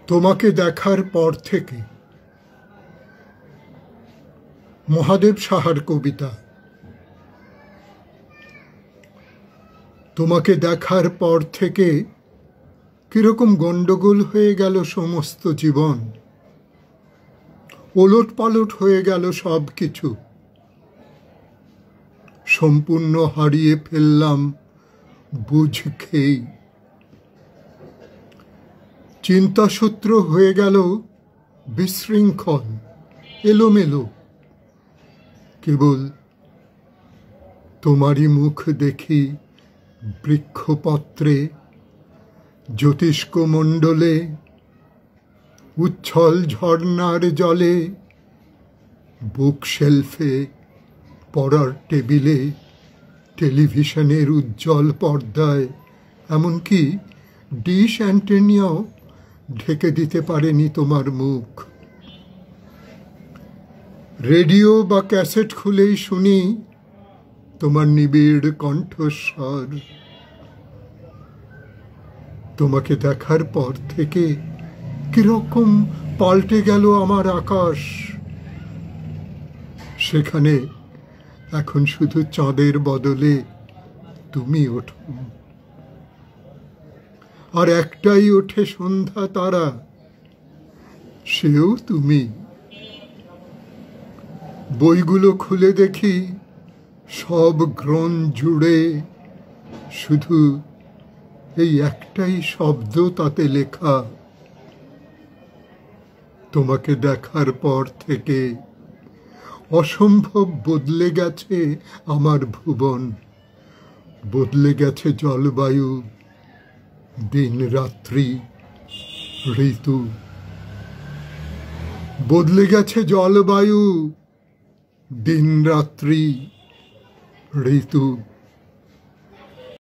তোমাকে দেখার পর থেকে। মহাদেব সাহার কবিতা। তোমাকে দেখার পর থেকে কিরকম গন্ডগোল হয়ে গেল সমস্ত জীবন, ওলট পালট হয়ে গেল সব কিছু। সম্পূর্ণ হারিয়ে ফেললাম বুঝ খেই। চিন্তাসূত্র হয়ে গেল বিশৃঙ্খল, এলোমেলো। কেবল তোমারই মুখ দেখি বৃক্ষপত্রে, জ্যোতিষ্কমণ্ডলে, উচ্ছল ঝর্ণার জলে, বুকশেলফে, পড়ার টেবিলে, টেলিভিশনের উজ্জ্বল পর্দায়, এমনকি ডিশ অ্যান্টেনাও ঢেকে দিতে পারেনি তোমার মুখ। রেডিও বা ক্যাসেট খুলেই শুনি তোমার নিবিড় কণ্ঠস্বর। তোমাকে দেখার পর থেকে কিরকম পাল্টে গেল আমার আকাশ। সেখানে এখন শুধু চাঁদের বদলে তুমি ওঠো, আর একটাই ওঠে সন্ধ্যা তারা, সেও তুমি। বইগুলো খুলে দেখি সব গ্রন্থ জুড়ে শুধু এই একটাই শব্দ তাতে লেখা। তোমাকে দেখার পর থেকে অসম্ভব বদলে গেছে আমার ভুবন। বদলে গেছে জলবায়ু, দিন রাত্রি, ঋতু। বদলে গেছে জলবায়ু, দিন রাত্রি, ঋতু।